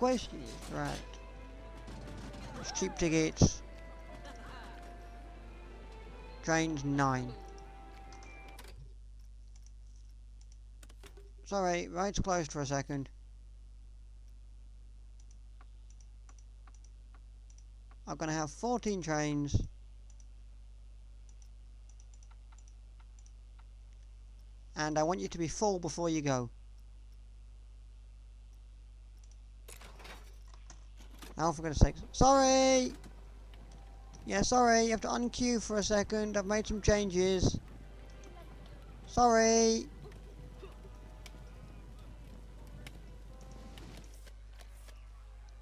question is, right. It's cheap tickets. Trains 9. Sorry, ride's closed for a second. I'm gonna have 14 trains. And I want you to be full before you go. Now for goodness sakes. Sorry! Yeah, sorry, you have to unqueue for a second. I've made some changes. Sorry!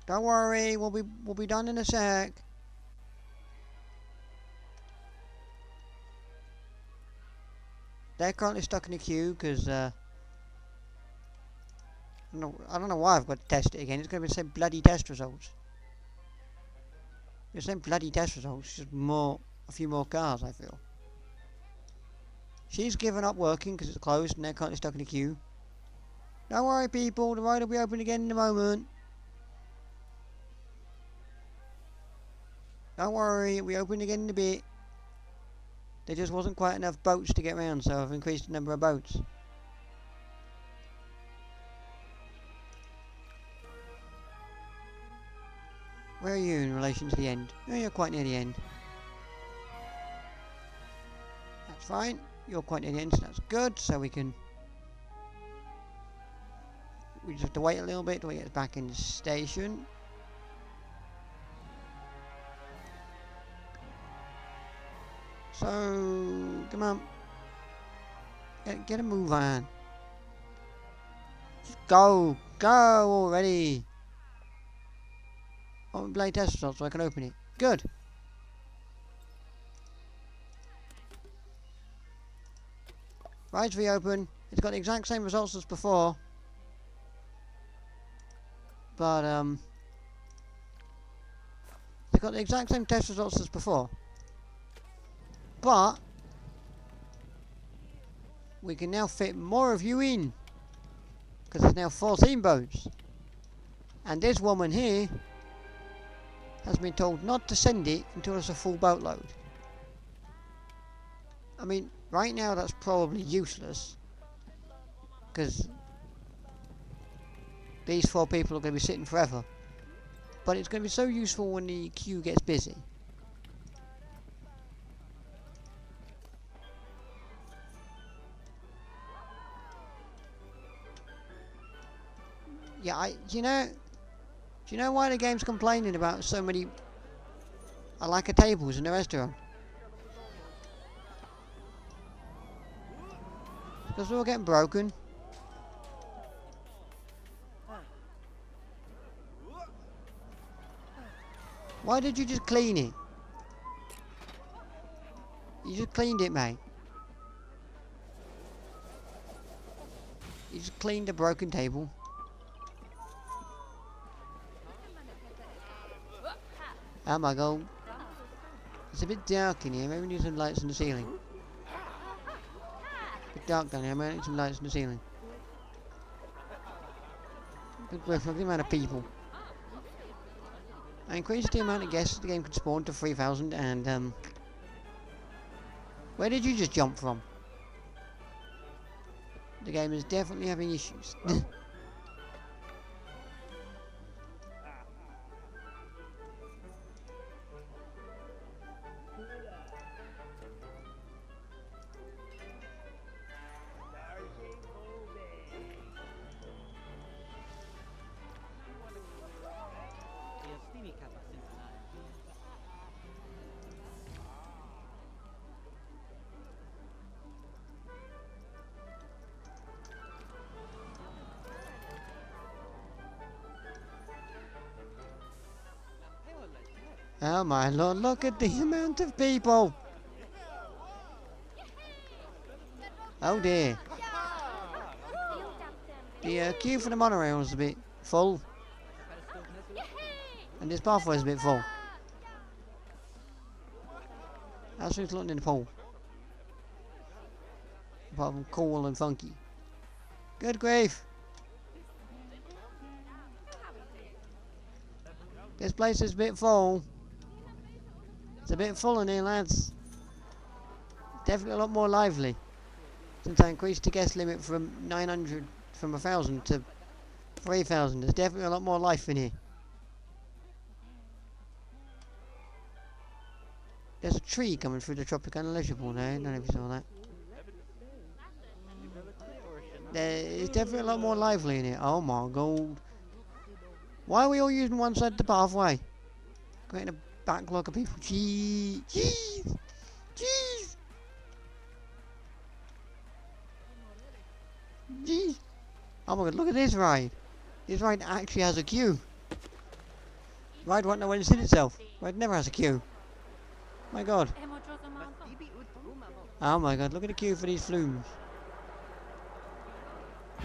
Don't worry, we'll be done in a sec. They're currently stuck in a queue because I don't know why I've got to test it again. It's going to be the same bloody test results. The same bloody test results, just a few more cars, I feel. She's given up working because it's closed and they're currently stuck in a queue. Don't worry people, the ride will be open again in a moment. Don't worry, it'll be open again in a bit. There just wasn't quite enough boats to get around, so I've increased the number of boats. Where are you in relation to the end? Oh, you're quite near the end. That's fine. You're quite near the end, so that's good. So we just have to wait a little bit till we get back in the station. So, come on. Get a move on. Just go already. Oh, play test results so I can open it. Good. Ride's reopen. It's got the exact same results as before. But, it's got the exact same test results as before. But, we can now fit more of you in. Because there's now 14 boats. And this woman here has been told not to send it until there's a full boatload. I mean, right now that's probably useless. Because these 4 people are going to be sitting forever. But it's going to be so useful when the queue gets busy. Yeah, do you know why the game's complaining about so many a lack of tables in the restaurant? Because they're all getting broken. Why did you just clean it? You just cleaned it, mate. You just cleaned a broken table. Oh my god. It's a bit dark in here. Maybe we need some lights in the ceiling. A bit dark down here. Maybe we need some lights in the ceiling. Good grief, look at the amount of people. I increased the amount of guests the game could spawn to 3,000 and where did you just jump from? The game is definitely having issues. Oh my lord, look at the amount of people! Oh dear. The queue for the monorail is a bit full. And this pathway is a bit full. How's things looking in the pool? Apart from cool and funky. Good grief! This place is a bit full. It's a bit full in here, lads. Definitely a lot more lively. Since I increased the guest limit from 900, from 1,000 to 3,000. There's definitely a lot more life in here. There's a tree coming through the Tropicana leisure pool now. I don't know if you saw that. There's definitely a lot more lively in here. Oh my god. Why are we all using one side of the pathway? Creating a backlog of people. Jeez. Jeez. Jeez. Jeez. Oh my god, look at this ride. This ride actually has a queue. Ride won't know when it's in itself. Ride never has a queue. My god. Oh my god, look at the queue for these flumes.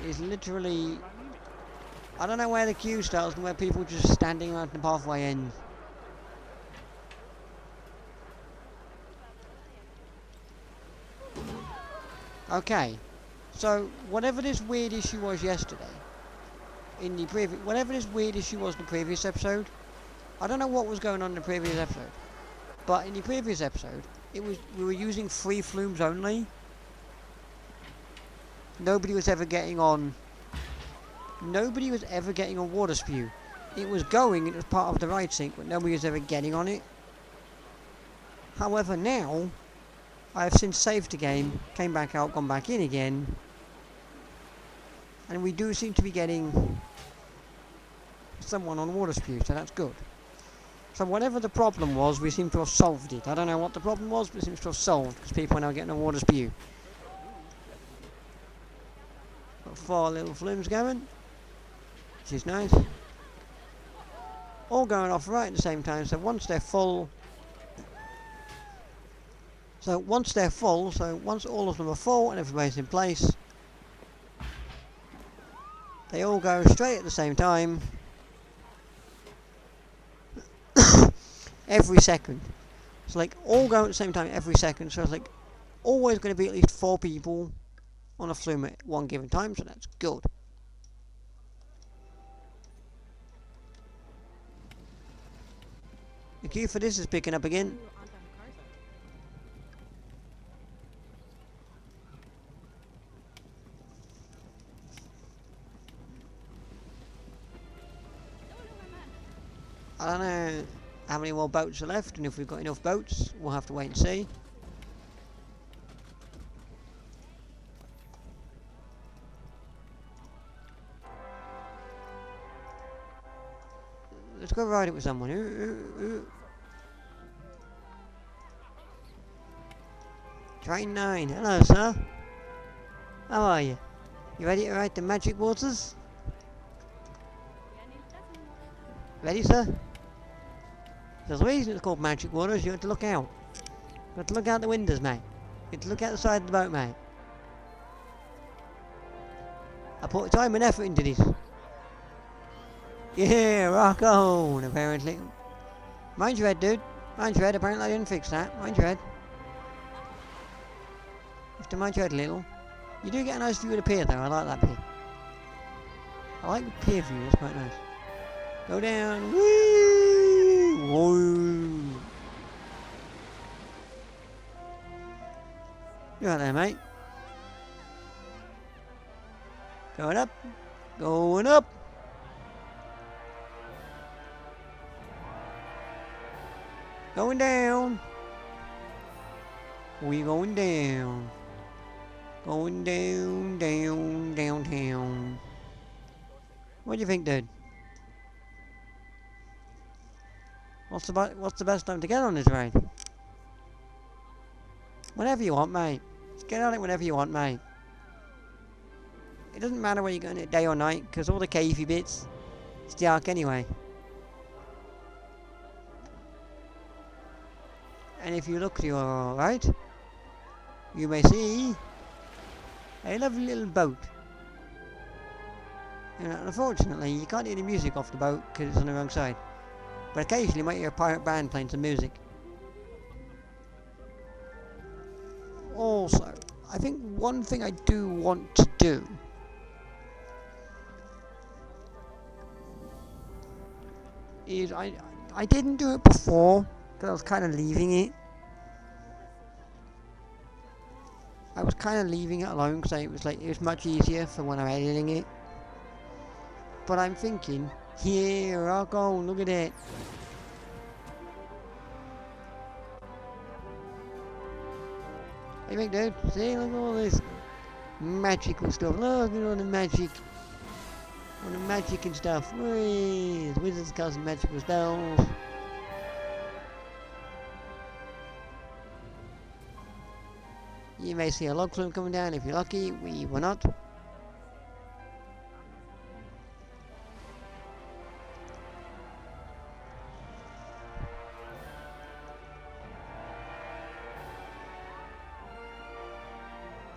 It's literally... I don't know where the queue starts and where people just standing around the pathway ends. Okay. So, whatever this weird issue was yesterday, whatever this weird issue was in the previous episode, I don't know what was going on in the previous episode, but in the previous episode, we were using 3 flumes only. Nobody was ever getting on water spew. It was going, it was part of the ride sync, but nobody was ever getting on it. However, now, I have since saved the game, came back out, gone back in again, and we do seem to be getting someone on water spew, so that's good. So whatever the problem was, we seem to have solved it. I don't know what the problem was, but it seems to have solved, because people are now getting on water spew. Got 4 little flumes going, which is nice. All going off right at the same time, so once they're full... So once all of them are full and everybody's in place, they all go straight at the same time. Every second. It's like all go at the same time every second, so it's like always going to be at least 4 people on a flume at one given time, so that's good. The queue for this is picking up again. I don't know how many more boats are left, and if we've got enough boats, we'll have to wait and see. Let's go ride it with someone. Train 9, hello sir. How are you? You ready to ride the magic waters? Ready, sir? There's a reason it's called magic waters. You have to look out. You have to look out the windows, mate. You have to look out the side of the boat, mate. I put time and effort into this. Yeah, rock on, apparently. Mind your head, dude. Mind your head. Apparently I didn't fix that. Mind your head. You have to mind your head a little. You do get a nice view of the pier, though. I like that pier. I like the pier view. That's quite nice. Go down. Woo! Woo! You right there, mate. Going up. Going up. Going down. We going down. Going down, down, downtown. What do you think, dude? What's the best time to get on this ride? Whenever you want, mate. Just get on it whenever you want, mate. It doesn't matter whether you're going it day or night, because all the cavey bits, it's dark anyway. And if you look to your right, you may see a lovely little boat. And unfortunately, you can't hear the music off the boat because it's on the wrong side. But occasionally you might hear a pirate band playing some music. Also, I think one thing I do want to do is I didn't do it before because I was kind of leaving it. I was kind of leaving it alone because it was much easier for when I'm editing it. But I'm thinking, here I go, look at it. Hey, big dude, see, look at all this magical stuff. Look at all the magic. All the magic and stuff. Whee! The wizards casting magical spells. You may see a log flume coming down if you're lucky. We were not.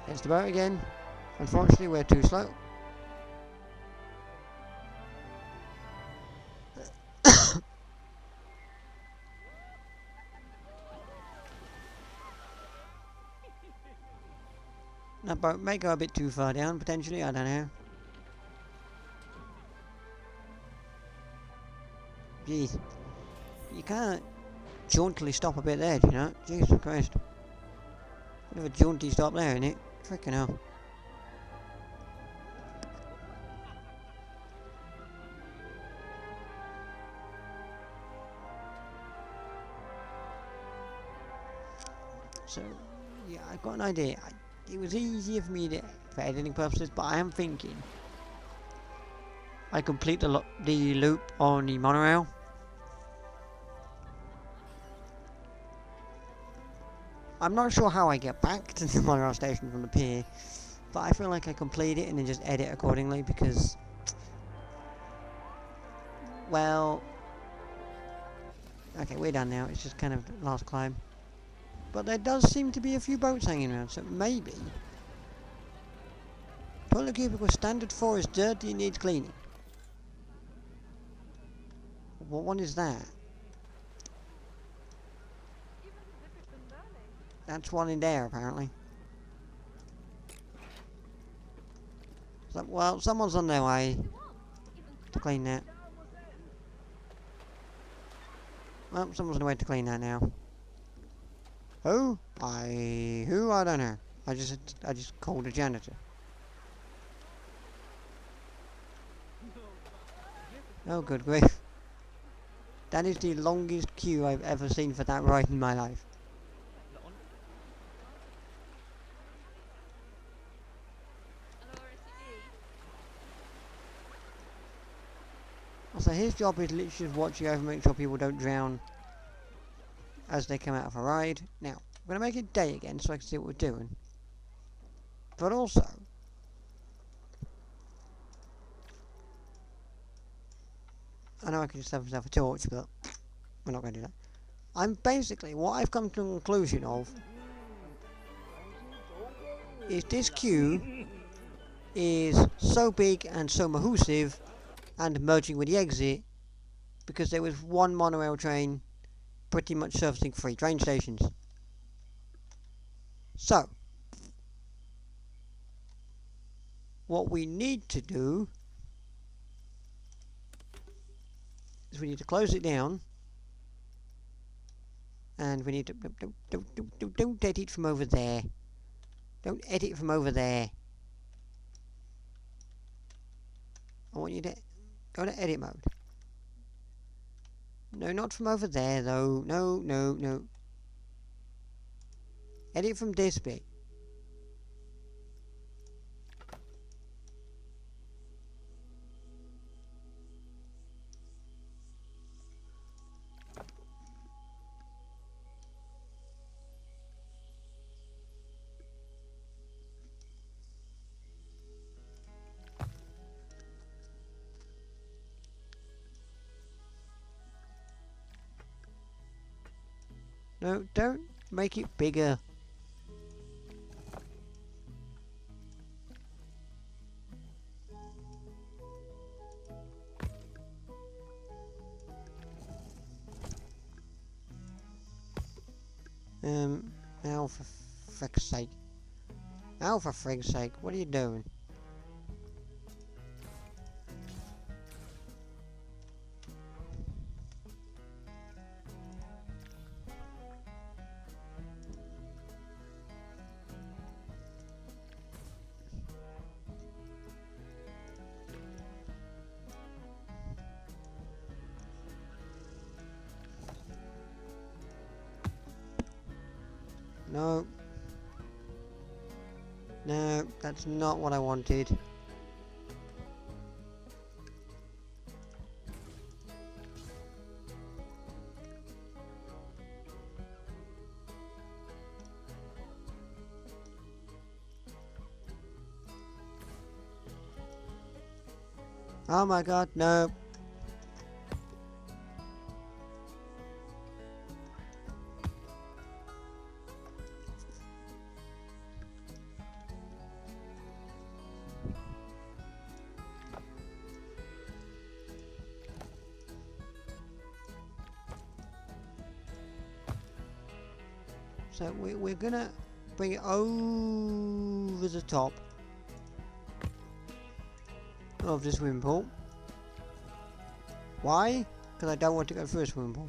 It's the boat again. Unfortunately, we're too slow. That boat may go a bit too far down, potentially, I don't know. Jeez. You can't jauntily stop a bit there, do you know? Jesus Christ. Bit of a jaunty stop there, innit? Frickin' hell. So, yeah, I've got an idea. It was easier for me for editing purposes, but I am thinking I complete the loop on the monorail. I'm not sure how I get back to the monorail station from the pier, but I feel like I complete it and then just edit accordingly because, well, okay, we're done now. It's just kind of the last climb. But there does seem to be a few boats hanging around, so maybe toilet cubicle standard 4 is dirty and needs cleaning. What one is that? That's one in there, apparently. So, well, someone's on their way to clean that. Well, someone's on the way to clean that now. Who? I don't know. I just called a janitor. Oh, good grief. That is the longest queue I've ever seen for that ride in my life. So his job is literally just watching over, make sure people don't drown as they come out of a ride. Now, I'm going to make it day again so I can see what we're doing. But also, I know I could just have myself a torch, but we're not going to do that. I'm basically, what I've come to the conclusion of is this queue is so big and so mahoosive and merging with the exit because there was one monorail train pretty much servicing 3 train stations. So, what we need to do is we need to close it down, and we need to don't edit from over there. Don't edit from over there. I want you to go to edit mode. No, not from over there though. No, no, no. Edit from this bit. No, don't make it bigger. Now for frick's sake. Now for frick's sake, what are you doing? No. No, that's not what I wanted. Oh my god, no. So we're gonna bring it over the top of the swimming pool. Why? Because I don't want to go through a swimming pool.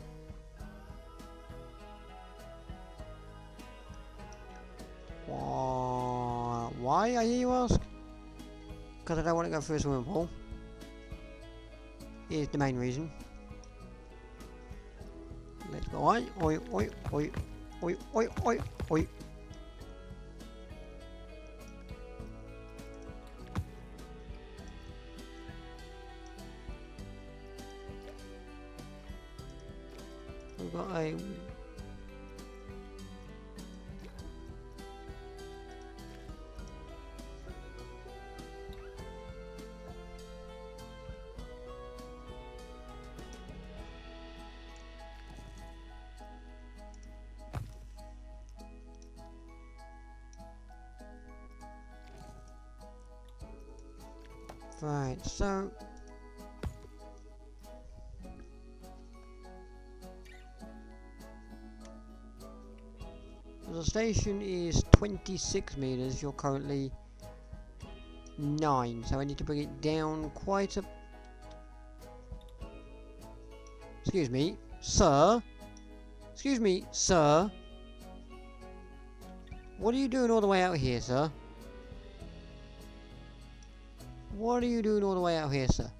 Why, I hear you ask? Because I don't want to go through a swimming pool. Here's the main reason. Let's go on. Oi, oi, oi, oi, oi, oi, oi. We've got a... Right, so... the station is 26 meters, you're currently 9, so I need to bring it down quite a... Excuse me, sir? Excuse me, sir? What are you doing all the way out here, sir? What are you doing all the way out here, sir?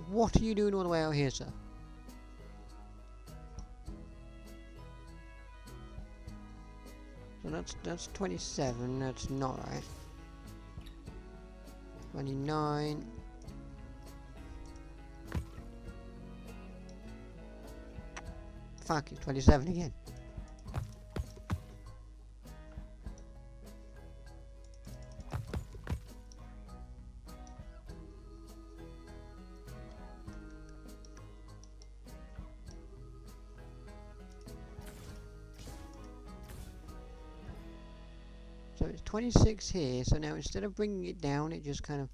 What are you doing all the way out here, sir? So that's 27, that's not right. 29. Fuck, it's 27 again. So it's 26 here, so now instead of bringing it down, it just kind of...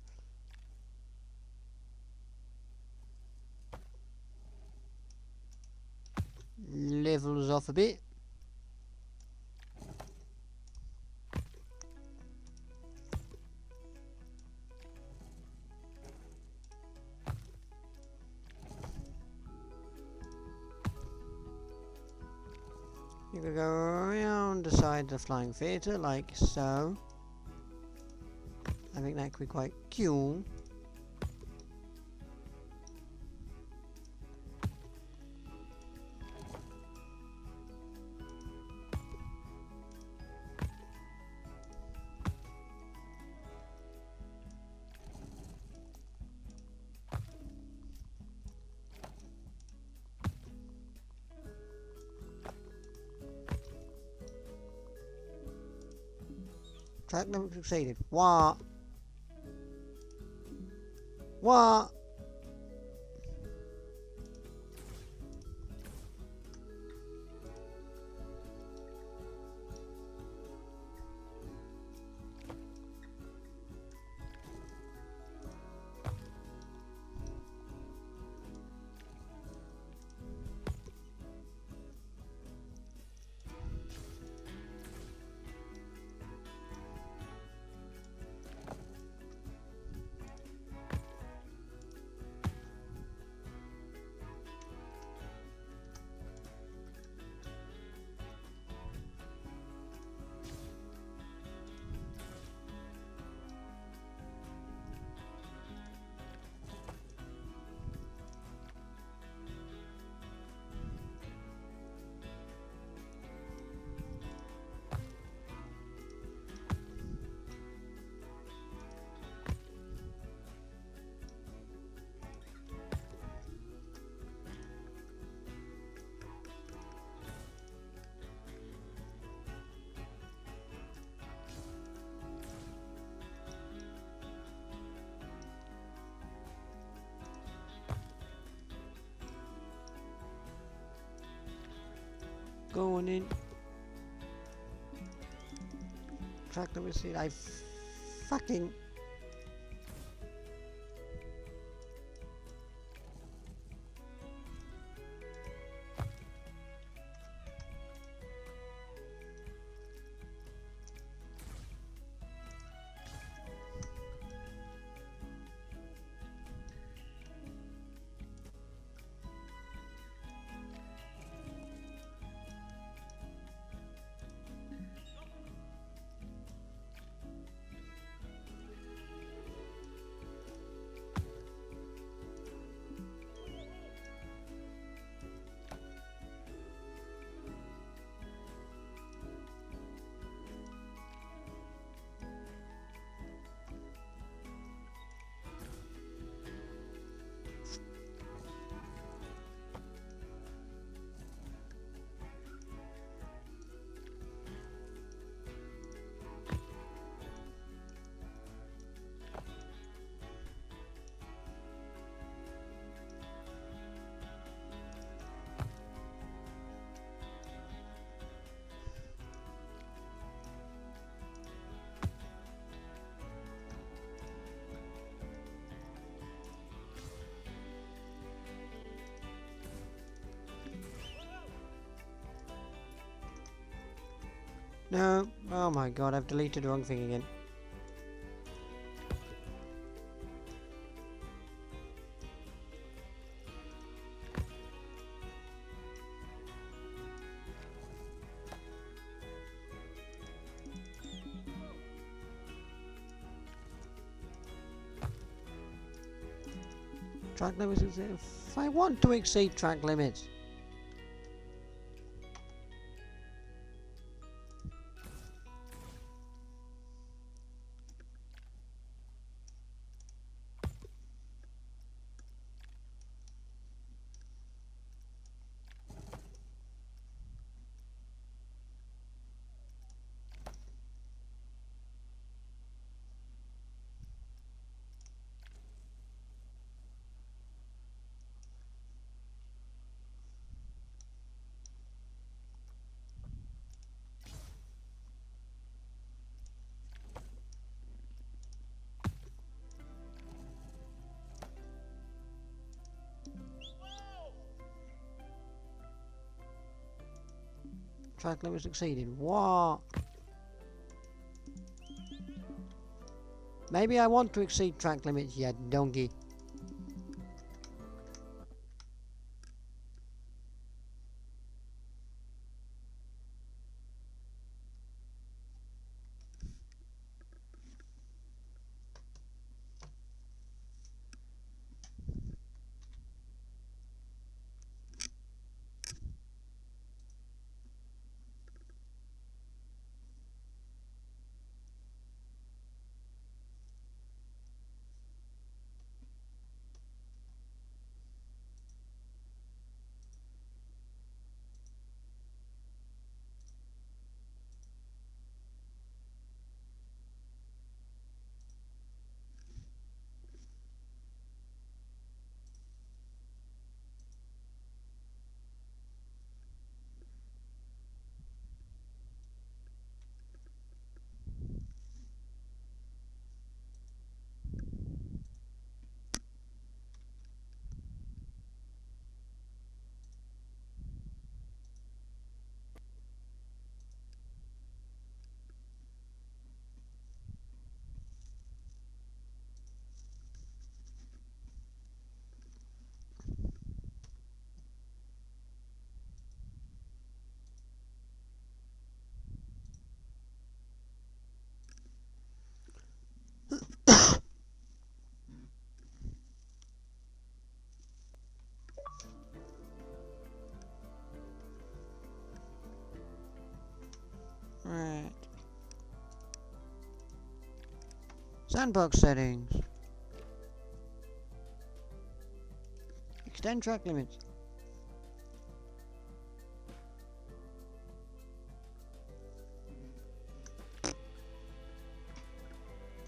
levels off a bit. You could go around the side of the flying theatre like so. I think that could be quite cool. Track number succeeded. What? What? going in. Track limit speed. I fucking. No. Oh my god, I've deleted the wrong thing again. Track limits. If I want to exceed track limits. Track limits exceeded. What? Maybe I want to exceed track limits, you donkey. Right. Sandbox settings. Extend track limits.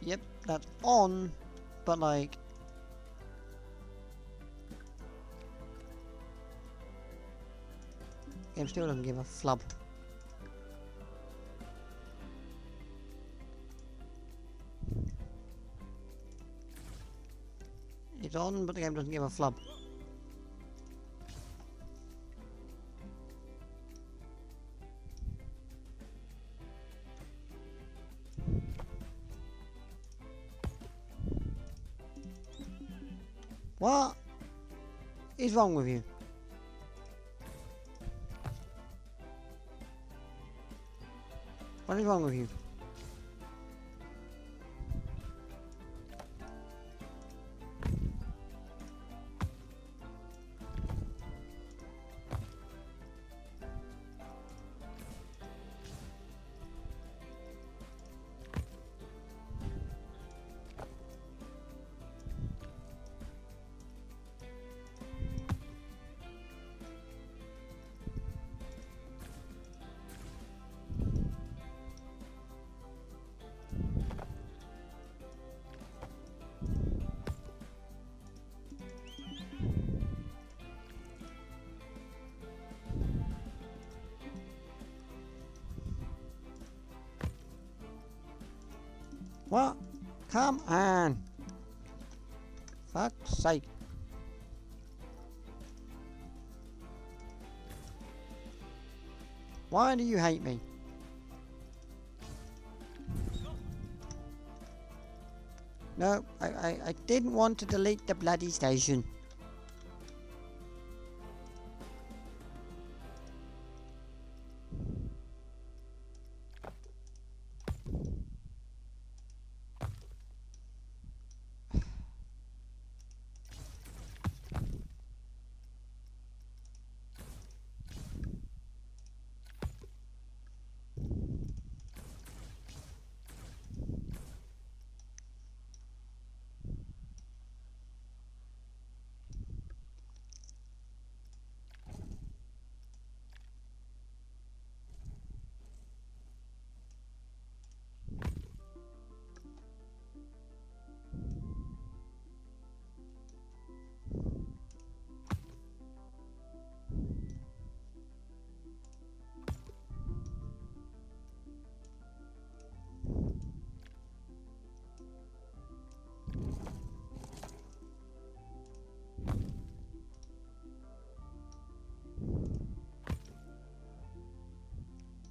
Yep, that's on, but like... Game still doesn't give a flub. It's on, but the game doesn't give a flub. What is wrong with you? What is wrong with you? What? Come on! Fuck's sake. Why do you hate me? No, I didn't want to delete the bloody station.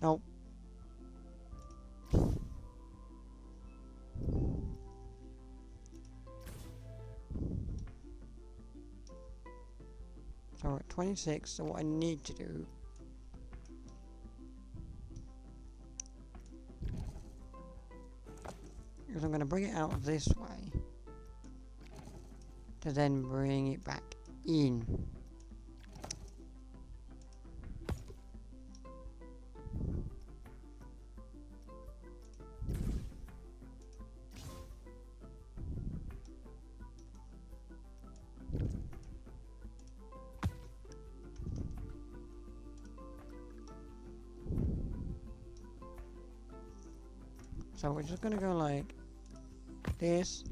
No. So we're at 26, so what I need to do is I'm going to bring it out this way to then bring it back in. So we're just going to go like this.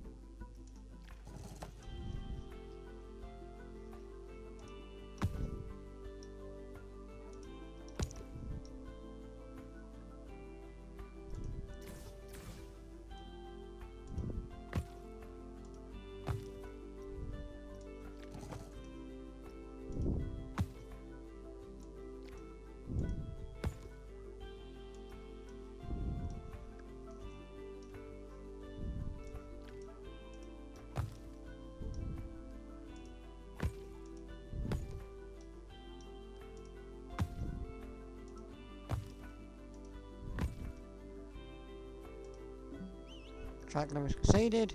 Track limit succeeded.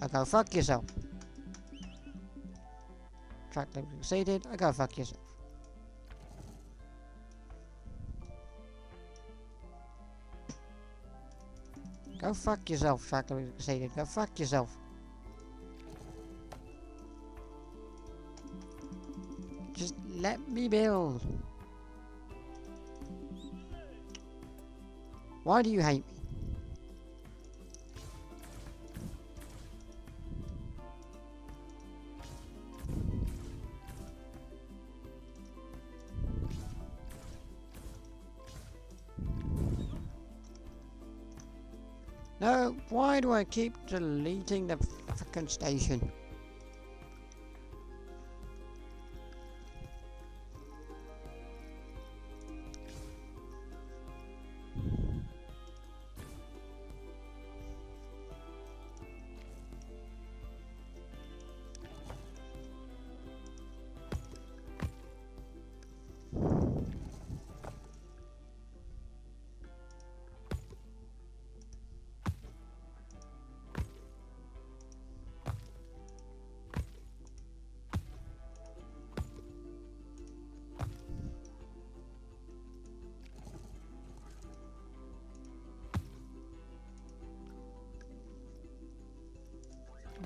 I go fuck yourself. Track limit succeeded. I go fuck yourself. Go fuck yourself. Track limit succeeded. Go fuck yourself. Just let me build. Why do you hate me? No, why do I keep deleting the frickin' station?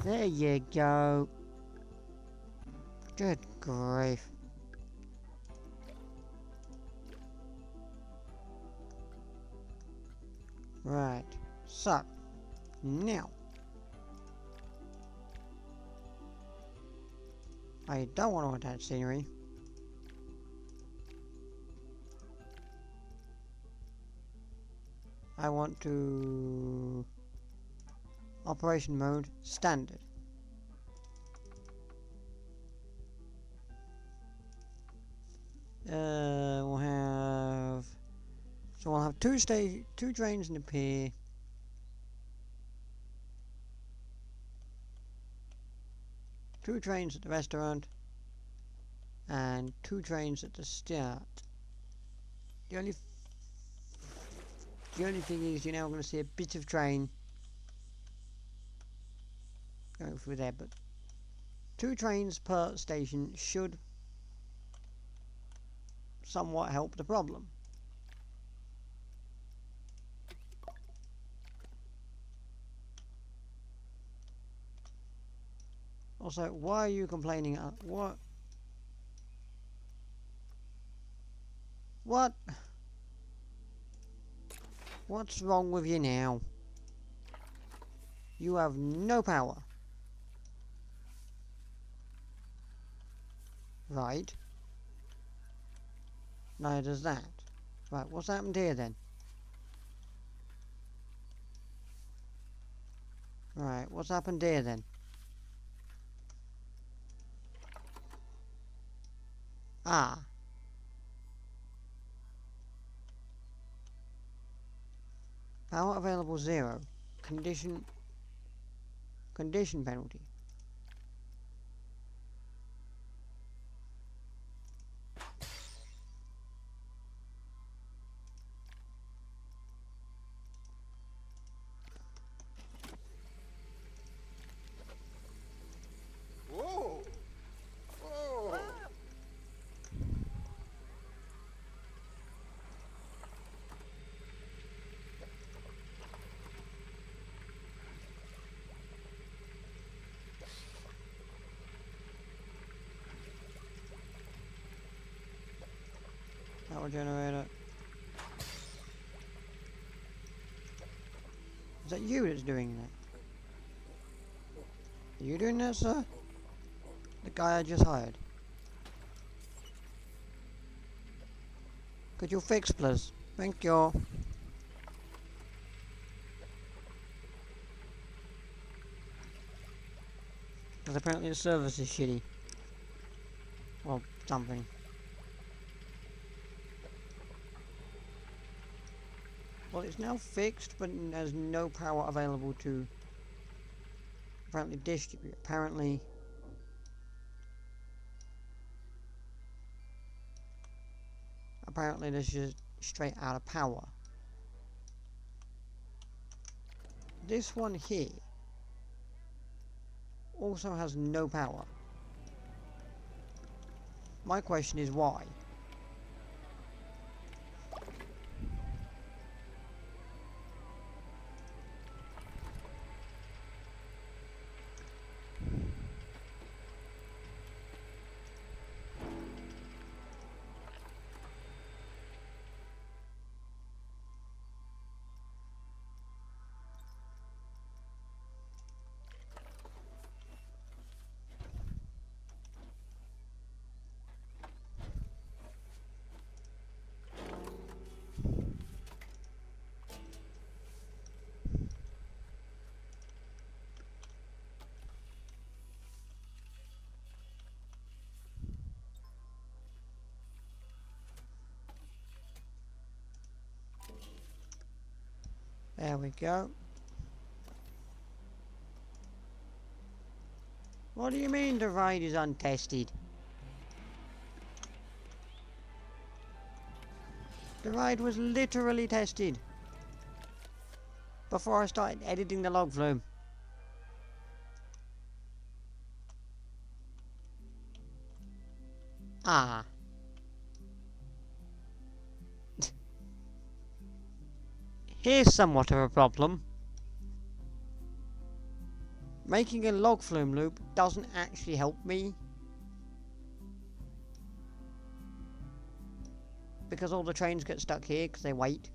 There you go. Good grief. Right, so, now. I don't want to attach scenery. I want to... Operation mode, standard. We'll have... So we'll have two trains in the pier. Two trains at the restaurant. And two trains at the start. The only thing is you're now going to see a bit of train going through there, but two trains per station should somewhat help the problem. Also, why are you complaining? What? What? What's wrong with you now? You have no power. Right. Neither does that. Right, what's happened here then? Right, what's happened here then? Ah. Power available 0. Condition penalty. Whoa! Whoa! Power generator. Is that you that's doing that? Are you doing that, sir? The guy I just hired. Could you fix, please? Thank you. Because apparently the service is shitty. Well, something. Well, it's now fixed, but there's no power available to apparently distribute. Apparently there's just straight out of power. This one here also has no power. My question is why? There we go. What do you mean the ride is untested? The ride was literally tested before I started editing the log flume. Ah. Here's somewhat of a problem. Making a log flume loop doesn't actually help me, because all the trains get stuck here because they wait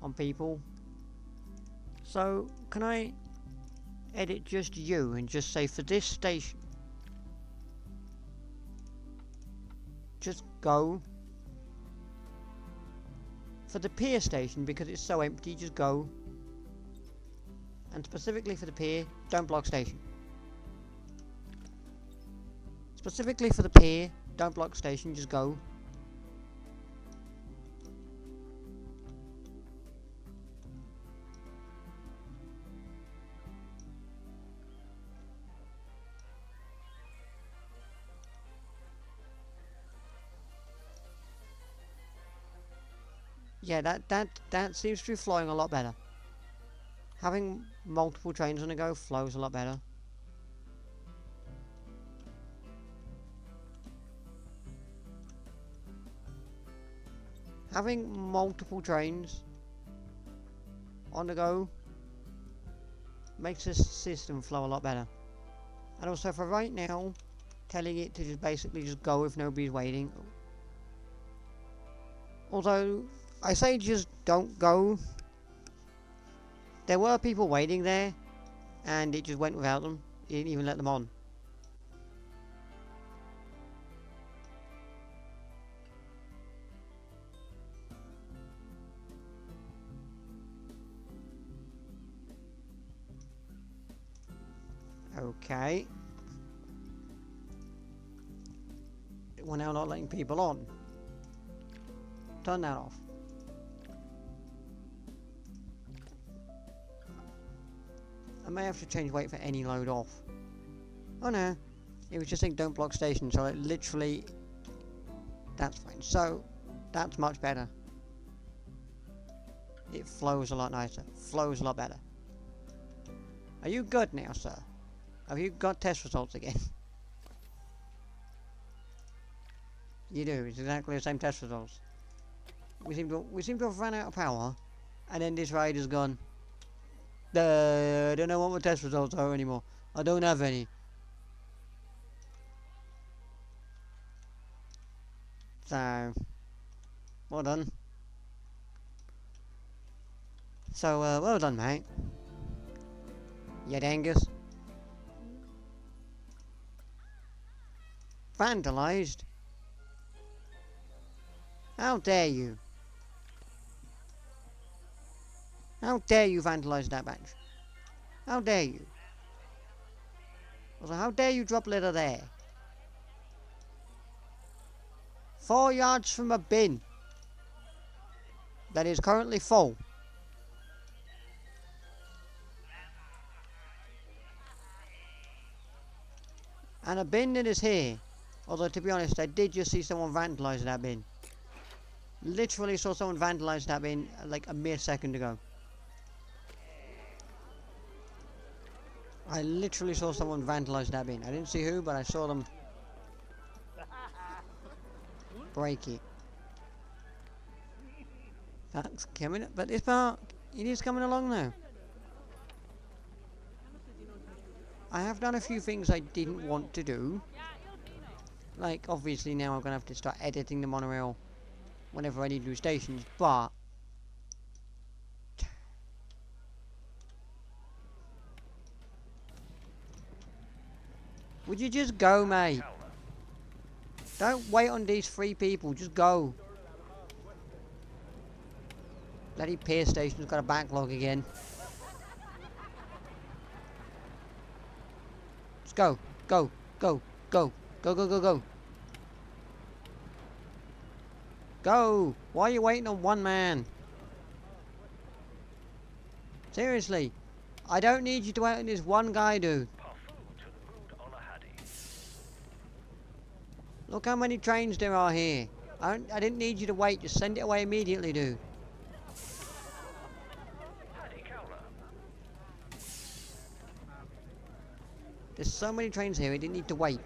on people. So can I edit just you and just say for this station just go? For the pier station, because it's so empty, just go. And specifically for the pier, don't block station. Specifically for the pier, don't block station, just go. Yeah, that seems to be flowing a lot better. Having multiple trains on the go flows a lot better. Having multiple trains on the go makes this system flow a lot better. And also for right now, telling it to just basically just go if nobody's waiting. Although, I say just don't go. There were people waiting there, and it just went without them. It didn't even let them on. Okay. We're now not letting people on. Turn that off. I may have to change wait for any load off. Oh no, it was just saying don't block station, so it literally... That's fine. So, that's much better. It flows a lot nicer. Flows a lot better. Are you good now, sir? Have you got test results again? You do. It's exactly the same test results. We seem to have run out of power, and then this ride is gone. I don't know what my test results are anymore. I don't have any. So, well done. So, well done, mate. You dangus. Vandalised? How dare you? How dare you vandalise that bench? How dare you? Also, how dare you drop litter there? 4 yards from a bin that is currently full. And a bin that is here. Although, to be honest, I did just see someone vandalise that bin. Literally saw someone vandalise that bin like a mere second ago. I literally saw someone vandalise that bin. I didn't see who, but I saw them break it. That's coming up, but this part, it is coming along now. I have done a few things I didn't want to do. Like, obviously now I'm going to have to start editing the monorail whenever I need new stations, but... Would you just go, mate? Don't wait on these 3 people, just go. Bloody pier station's got a backlog again. Just go, go, go, go, go, go, go, go. Go! Why are you waiting on one man? Seriously. I don't need you to wait on this one guy, dude. Look how many trains there are here. I didn't need you to wait. Just send it away immediately, dude. There's so many trains here, I didn't need to wait.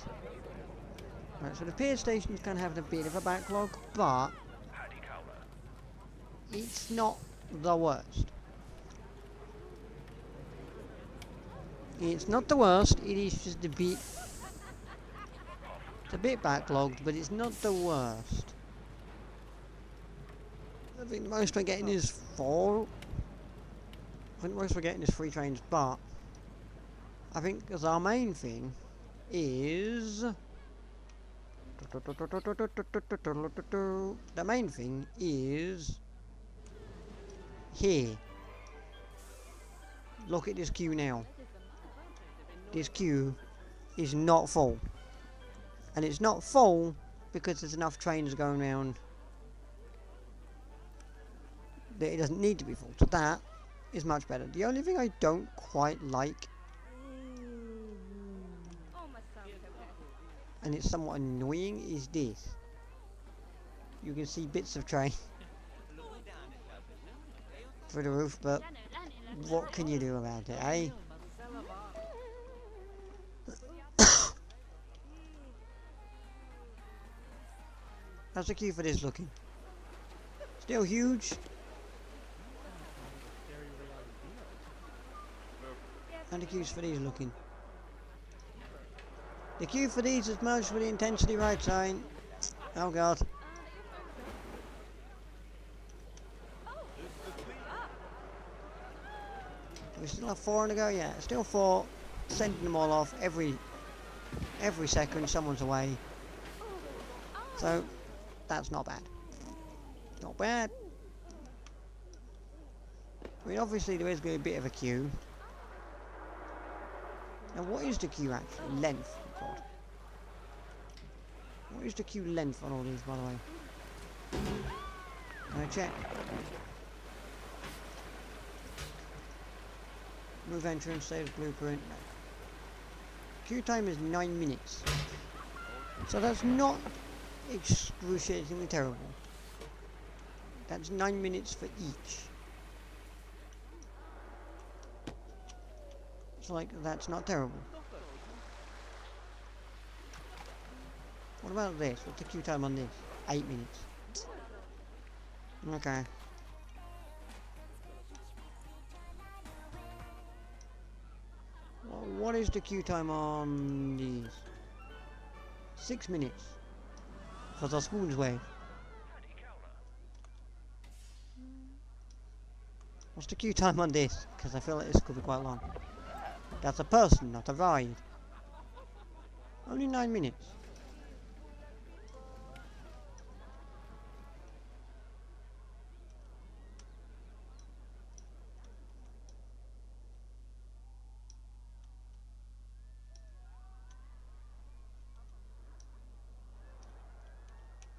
Right, so the pier station's kind of having a bit of a backlog, but it's not the worst. It's not the worst, it is just a bit... It's a bit backlogged, but it's not the worst. I think the most we're getting is 4. I think the most we're getting is 3 trains, but... I think as our main thing is... The main thing is... Here. Look at this queue now. This queue is not full. And it's not full because there's enough trains going around that it doesn't need to be full. So that is much better. The only thing I don't quite like, and it's somewhat annoying, is this. You can see bits of train through the roof, but what can you do about it, eh? How's the queue for this looking? Still huge? And the queues for these looking? The queue for these is merged with the intensity right sign. Oh god. We still have 4 on the go, yeah. Still 4. Sending them all off every second someone's away. So that's not bad. Not bad. I mean, obviously there is going to be a bit of a queue. Now what is the queue actually? Length. God. What is the queue length on all these, by the way? Can I check? Move entrance, save blueprint. No. Queue time is 9 minutes. So that's not excruciatingly terrible. That's 9 minutes for each. It's like, that's not terrible. What about this? What's the queue time on this? 8 minutes. Okay. Well, what is the queue time on these? 6 minutes. For the spoon's wave. What's the queue time on this? Because I feel like this could be quite long. That's a person, not a ride. Only 9 minutes.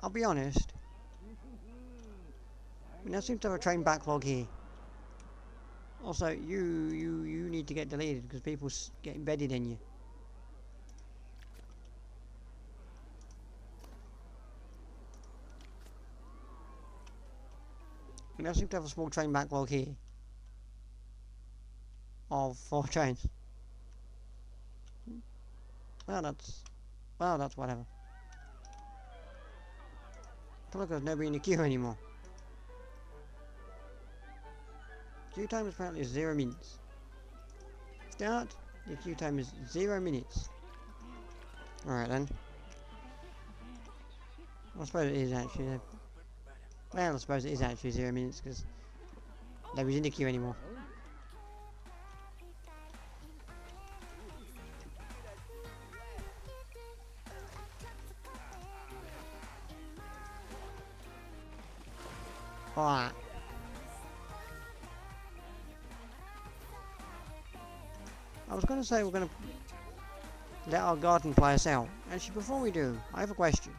I'll be honest. I mean, I seem to have a train backlog here. Also, you need to get deleted because people get embedded in you. I mean, I seem to have a small train backlog here. Of 4 trains. Well, that's whatever. Look, there's nobody in the queue anymore. Queue time is apparently 0 minutes. Start. The queue time is 0 minutes. Alright then. I suppose it is actually. Well, I suppose it is actually 0 minutes because nobody's in the queue anymore. Alright. I was going to say we're going to let our garden play us out. Actually, before we do, I have a question.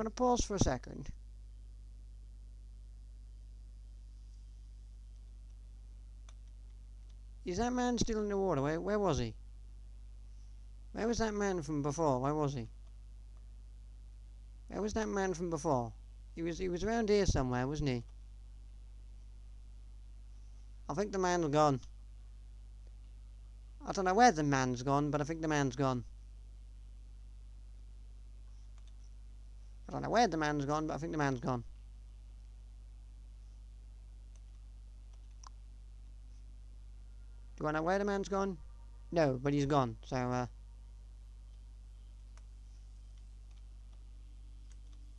going to pause for a second. Is that man still in the water? Where was he? Where was that man from before? Where was he? Where was that man from before? He was around here somewhere, wasn't he? I think the man's gone. I don't know where the man's gone, but I think the man's gone. I don't know where the man's gone, but I think the man's gone. Do I know where the man's gone? No, but he's gone, so,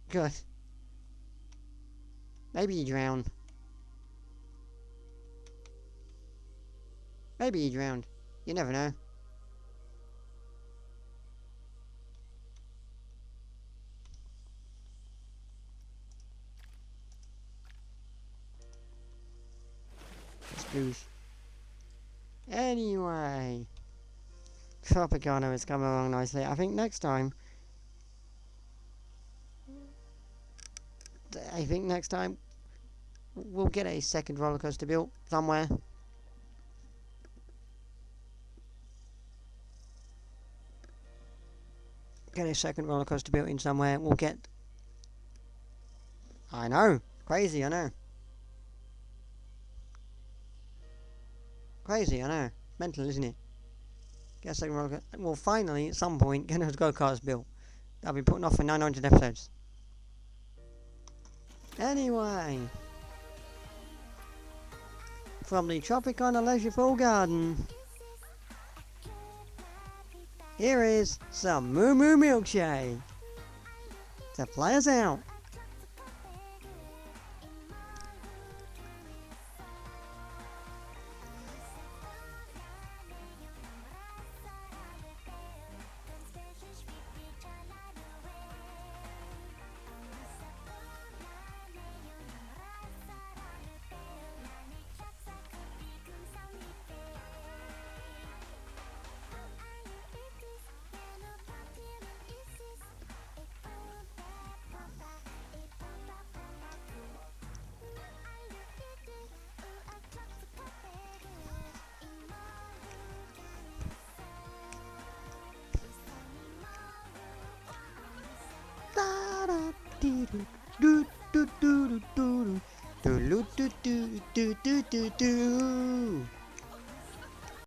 good. Maybe he drowned. Maybe he drowned. You never know. Let's Anyway, Tropicana has come along nicely. I think next time we'll get a second roller coaster built somewhere. Get a second roller coaster built in somewhere. We'll get. I know, crazy. I know. Crazy, I know. Mental, isn't it? Get a second roller coaster. Well, finally, at some point, get those go-karts built. I'll be putting off for 900 episodes. Anyway, from the Tropicana Leisure Pool Garden, here is some Moo Moo Milkshake to play us out. Do do do do do do do do do do do do.